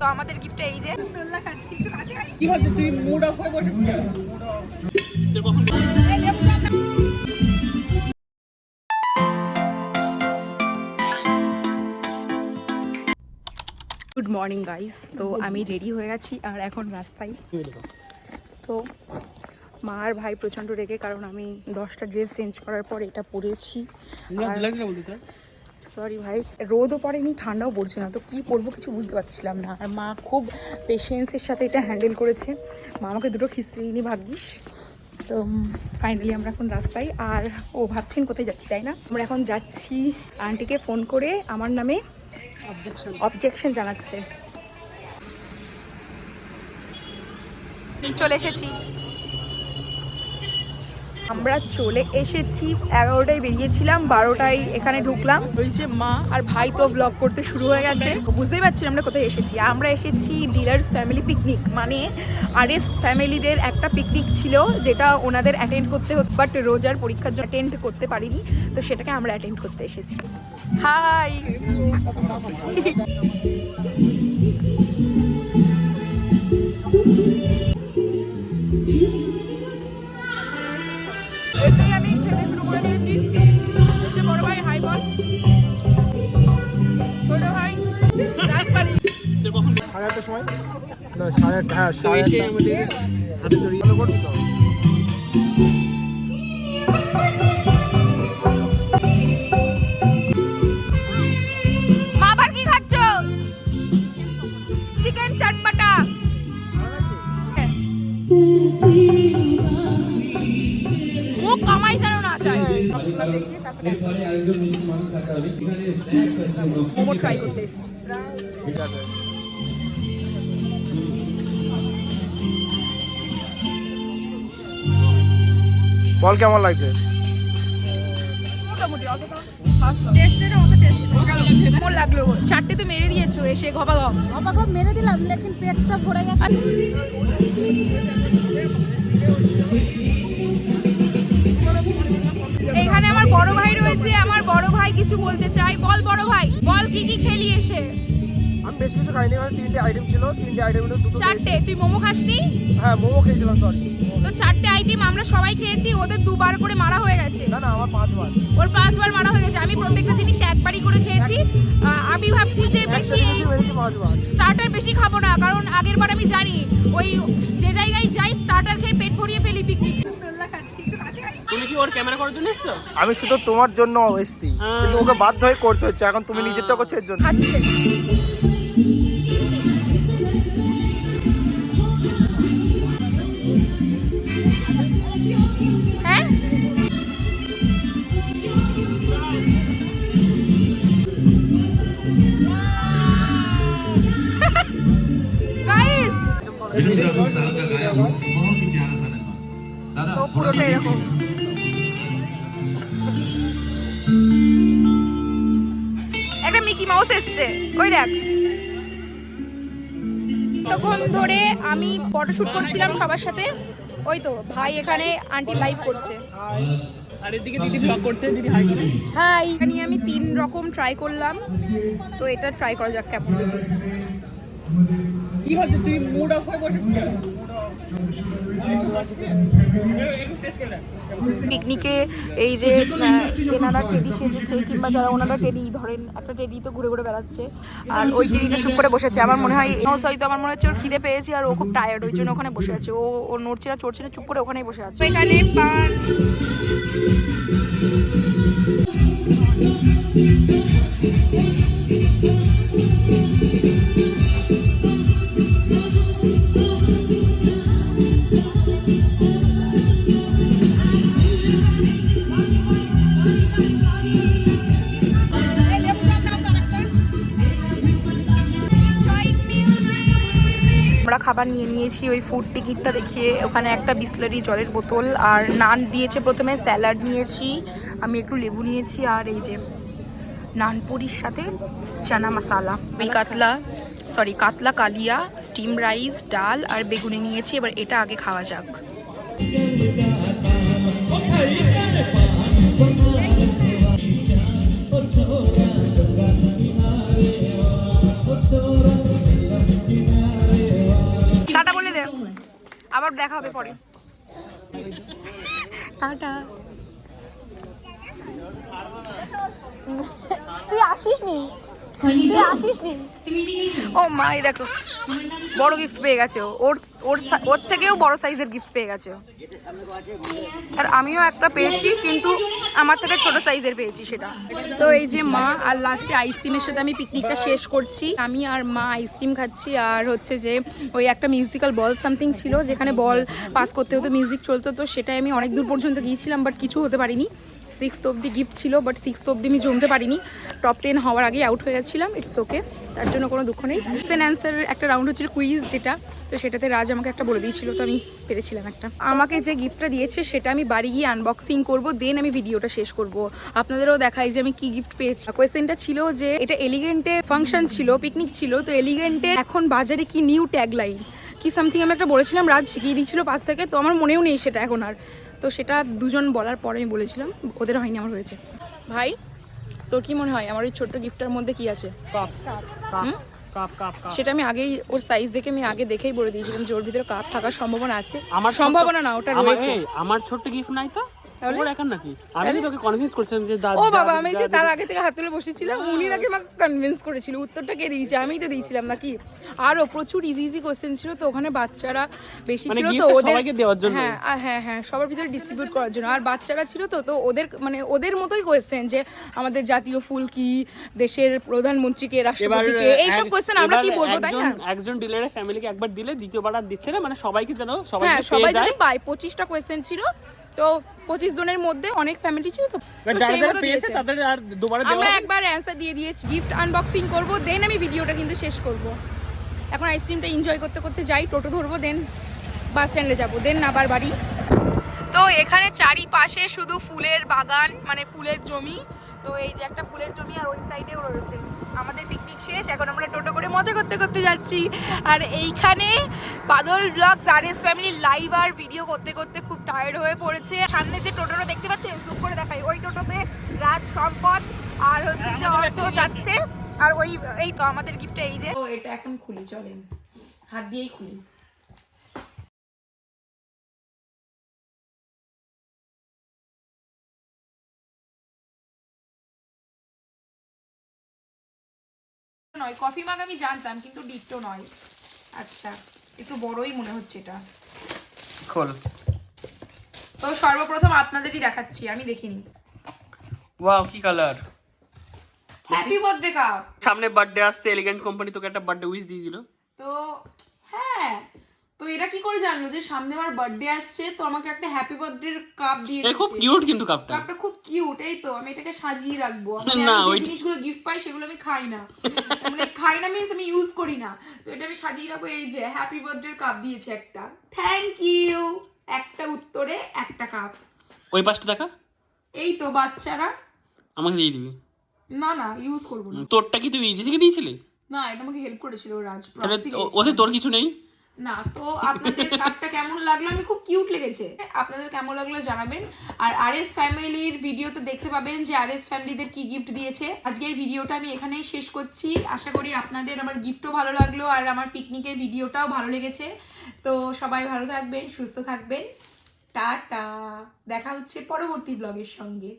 তো আমাদের গিফটটা এই যে দোলনা খাচ্ছি, একটু কাছে আয়। কি হচ্ছে তুই মুড অফ হয়ে বসেছিস? Good morning guys. তো আমি রেডি হয়ে গেছি আর এখন রাস্তায়। তো মা আর ভাই প্রচণ্ড রেগে, কারণ আমি 10টা ড্রেস চেঞ্জ করার পর এটা পরেছি। সরি ভাই, রোদও পড়েনি ঠান্ডাও পড়ছে না, তো কী পরবো কিছু বুঝতে পারছিলাম না। আর মা খুব পেশেন্সের সাথে এটা হ্যান্ডেল করেছে। মা আমাকে দুটো খিস্তিনি ভাগ্যিস। তো ফাইনালি আমরা এখন রাস্তায়। আর ও ভাবছেন কোথায় যাচ্ছি, তাই না? আমরা এখন যাচ্ছি, আন্টিকে ফোন করে আমার নামে অবজেকশন জানাচ্ছে। চলে এসেছি, আমরা চলে এসেছি। 11টায় বেরিয়েছিলাম, 12টায় এখানে ঢুকলাম। বলছে মা আর ভাই তো ব্লগ করতে শুরু হয়ে গেছে। বুঝতেই পারছি আমরা কোথায় এসেছি। আমরা এসেছি ডিলার্স ফ্যামিলি পিকনিক, মানে আরএস ফ্যামিলিদের একটা পিকনিক ছিল, যেটা ওনাদের অ্যাটেন্ড করতে হতো, বাট রোজার পরীক্ষার জন্য অ্যাটেন্ড করতে পারিনি, তো সেটাকে আমরা অ্যাটেন্ড করতে এসেছি। হাই আমি খেতে শুরু করে দিয়েছি। বড় ভাই হাই বল, ছোট ভাই রাজবাড়ি। 8:30 সময় না 8:30, হ্যাঁ 8:30 আমাদের হাতে ধরে ভালো করতে তো। মা আবার কি খাচ্ছ? চিকেন চটপটা। মুখ কামাই জানো না চাই। মোমো ট্রাই করতে এসেছি। ঠিক আছে, বল কেমন লাগছে? মোটামুটি অতটা কেমন লাগলো? 4টেতে মেরে দিয়েছো এসে ঘপাঘপ মেরে দিলাম, লেকিন পেটটা ভরে গেছে। এখানে আমার বড় ভাই রয়েছে, আমার বড় ভাই কিছু বলতে চাই। বল বড় ভাই, বল কি কি খেলি এসে? আমি বেশ কিছু খাইনি, মানে 3টে আইটেম ছিল, 3টে আইটেম দুটো। 4টে? তুই মোমো খাসনি? হ্যাঁ মোমো খেয়েছিলাম, সরি। তো 4টে আইটেম আমরা সবাই খেয়েছি, ওদের 2বার করে মারা হয়ে গেছে। না না, আমার 5বার। ওর 5বার মারা হয়ে গেছে। আমি প্রত্যেকটা জিনিস একবারই করে খেয়েছি। আমি ভাবছি যে বেশি স্টার্টার বেশি খাবো না, কারণ আগের বার আমি জানি ওই যে জায়গায় যাই স্টার্টার খেয়ে পেট ভরিয়ে ফেলি। পিকনিক দোলনা খাচ্ছি, একটু কাছে আয়। তুমি কি ওর ক্যামেরা করার জন্য এসেছো? আমি শুধু তোমার জন্য এসেছি, কিন্তু ওকে বাধ্য হয়ে করতে হচ্ছে। এখন তুমি নিজেরটা করছো এর জন্য। খাচ্ছে হ্যাঁ। তো পুরোটা এরকম। একটা মিকি মাউস এসছে, ওই দেখ। তখন ধরে আমি ফটোশুট করছিলাম সবার সাথে। ওই তো ভাই এখানে আন্টি লাইভ করছে। আর এদিকে দিদি ব্লগ করছে, দিদি হাই করে। হাই। এখানে আমি 3 রকম ট্রাই করলাম, তো এটা ট্রাই করা যাক কেমন লাগে। কি হচ্ছে তুই মুড অফ হয়ে বসেছিস? পিকনিকে এই যে এনারা টেডি সেজেছে, কিংবা যারা ওনারা টেডি ধরেন, একটা টেডি তো ঘুরে ঘুরে বেড়াচ্ছে, আর ওই টেডিটা চুপ করে বসেছে। আমার মনে হয় হয়তো আমার মনে হচ্ছে ওর খিদে পেয়েছে আর ও খুব টায়ার্ড, ওই জন্য ওখানে বসে আছে। ও নড়ছে না চড়ছে না, চুপ করে ওখানেই বসে আছে। এখানে পান আমরা খাবার নিয়ে নিয়েছি ওই ফুড টিকিটটা দেখিয়ে। ওখানে একটা বিসলারি জলের বোতল আর নান দিয়েছে প্রথমে, স্যালাড নিয়েছি, আমি একটু লেবু নিয়েছি, আর এই যে নানপুরির সাথে চানা মশালা। ওই কাতলা কালিয়া, স্টিম রাইস, ডাল আর বেগুনি নিয়েছি। এবার এটা আগে খাওয়া যাক। টাটা বলে দে, আবার দেখা হবে পরে। টাটা। তুই আসিস নি, ও মা, এই দেখো বড় গিফট পেয়ে গেছে ওর ওর ওর থেকেও বড় সাইজের গিফট পেয়ে গেছে। আর আমিও একটা পেয়েছি, কিন্তু আমার থেকে ছোট সাইজের পেয়েছি সেটা। তো এই যে মা, আর লাস্টে আইসক্রিমের সাথে আমি পিকনিকটা শেষ করছি। আমি আর মা আইসক্রিম খাচ্ছি, আর হচ্ছে যে ওই একটা মিউজিক্যাল বল সামথিং ছিল, যেখানে বল পাস করতে হতো, মিউজিক চলতো। তো সেটাই আমি অনেক দূর পর্যন্ত গিয়েছিলাম, বাট কিছু হতে পারিনি। 6th অবধি গিফট ছিল, বাট 6th অবধি আমি জমতে পারিনি। টপ 10 হওয়ার আগেই আউট হয়ে যাচ্ছিলাম। ইটস ওকে, তার জন্য কোনো দুঃখ নেই। কোয়েশ্চেন অ্যান্সার একটা রাউন্ড হচ্ছিল, কুইজ যেটা, তো সেটাতে রাজ আমাকে একটা বলে দিয়েছিল, তো আমি পেরেছিলাম একটা। আমাকে যে গিফটটা দিয়েছে সেটা আমি বাড়ি গিয়ে আনবক্সিং করব, দেন আমি ভিডিওটা শেষ করব, আপনাদেরও দেখাই যে আমি কি গিফট পেয়েছি। কোয়েশ্চেনটা ছিল যে এটা এলিগেন্টের ফাংশন ছিল, পিকনিক ছিল, তো এলিগেন্টের এখন বাজারে কি নিউ ট্যাগলাইন কি সামথিং আমি একটা বলেছিলাম, রাজ শিখিয়ে দিয়েছিল পাশ থেকে, তো আমার মনেও নেই সেটা এখন আর। তো সেটা দুজন বলার পরে আমি বলেছিলাম, ওদের হয়নি, আমার হয়েছে। ভাই তোর কি মনে হয় আমার ওই ছোট্ট গিফটের মধ্যে কি আছে? সেটা আমি আগেই ওর সাইজ দেখে আমি আগে দেখেই বলে দিয়েছিলাম যে ওর ভিতরে কাপ থাকার সম্ভাবনা আছে। আমার সম্ভাবনা না, ওটা রয়েছে। আমার ছোট্ট গিফট নাই তো, ওর এখন নাকি আমি তোকে কনভিন্স করছিলাম যে ও বাবা, আমি যে তার আগে থেকে হাত তুলে বসেছিলাম, উনি নাকি আমাকে কনভিন্স করেছিল। উত্তরটা কে দিয়েছে? আমিই তো দিয়েছিলাম নাকি? আরো প্রচুর ইজি ইজি কোশ্চেন ছিল, তো ওখানে বাচ্চারা বেশি ছিল, তো সবাইকে দেওয়ার জন্য, হ্যাঁ সবার ভিতরে ডিস্ট্রিবিউট করার জন্য। আর বাচ্চারা ছিল, তো তো ওদের মানে ওদের মতোই কোশ্চেন, যে আমাদের জাতীয় ফুল কি, দেশের প্রধানমন্ত্রীকে, রাষ্ট্রপতিকে, এইসব কোশ্চেন আমরা কি বলবো, তাই না? একজন ডিলারের ফ্যামিলিকে একবার দিলে দ্বিতীয়বার আর দিচ্ছে না, মানে সবাইকে যেন সবাই যাতে পায়। 25টা কোশ্চেন ছিল, তো 25 জনের মধ্যে অনেক ফ্যামিলি ছিল, তো সেই মতো দিয়েছে। আমরা একবার অ্যান্সার দিয়ে দিয়েছি। গিফট আনবক্সিং করব, দেন আমি ভিডিওটা কিন্তু শেষ করব। এখন আইসক্রিমটা এনজয় করতে করতে যাই, টোটো ধরবো, দেন বাস স্ট্যান্ডে যাবো, দেন আবার বাড়ি। তো এখানে চারিপাশে শুধু ফুলের বাগান, মানে ফুলের জমি। তো এই যে একটা ফুলের জমি, আর ওই সাইডেও রয়েছে। আমাদের পিকনিক শেষ, এখন আমরা টোটো করে মজা করতে করতে যাচ্ছি। আর এইখানে বাদল ব্লগস আরএস ফ্যামিলি লাইভ আর ভিডিও করতে করতে খুব টায়ার্ড হয়ে পড়েছে। সামনে যে টোটোটা দেখতে পাচ্ছেন, জুম করে দেখাই, ওই টোটোতে রাজ, সম্পদ আর হচ্ছে যে অর্থ যাচ্ছে। আর ওই এই তো আমাদের গিফটটা, এই যে এটা এখন খুলি, চলেন হাত দিয়েই খুলি। নয় কফি মাগ আমি জানতাম, কিন্তু ডিট্টো নয়। আচ্ছা, একটু বড়ই মনে হচ্ছে এটা। খোল। তো সর্বপ্রথম আপনাদেরই দেখাচ্ছি, আমি দেখিনি। ওয়াও, কি কালার! Happy birthday cup. সামনে বার্থডে আসছে, এলিগেন্ট কোম্পানি তোকে একটা বার্থডে উইশ দিয়ে দিল। তো হ্যাঁ, তো এরা কি করে জানলো যে সামনে আমার বার্থডে আসছে, তো আমাকে একটা হ্যাপি বার্থডে কাপ দিয়ে দিয়েছে। খুব কিউট কিন্তু কাপটা খুব কিউট। এই তো আমি এটাকে সাজিয়ে রাখবো। না, আমি যে জিনিসগুলো গিফট পাই সেগুলো আমি খাই না, মানে খাই না মিন্স আমি ইউজ করি না, তো এটা আমি সাজিয়ে রাখবো। এই যে হ্যাপি বার্থডে কাপ দিয়েছে একটা, থ্যাংক ইউ। একটা উত্তরে একটা কাপ। ওই পাশটা দেখা, এই তো বাচ্চারা আমাকে দিয়ে দিবি। না না, ইউজ করবো না। তোরটা কি তুই নিজে থেকে দিয়েছিলি? না, এটা আমাকে হেল্প করেছিল রাজ। ওতে তোর কিছু নেই না। তো আপনাদের কাপটা কেমন লাগলো? আমি খুব কিউট লেগেছে। আপনাদের কেমন লাগলো জানাবেন। আর আরএস ফ্যামিলির ভিডিওতে দেখতে পাবেন যে আরএস ফ্যামিলিদের কি গিফট দিয়েছে। আজকের ভিডিওটা আমি এখানেই শেষ করছি। আশা করি আপনাদের আমার গিফটও ভালো লাগলো, আর আমার পিকনিকের ভিডিওটাও ভালো লেগেছে। তো সবাই ভালো থাকবেন, সুস্থ থাকবেন, টাটা। দেখা হচ্ছে পরবর্তী ব্লগের সঙ্গে।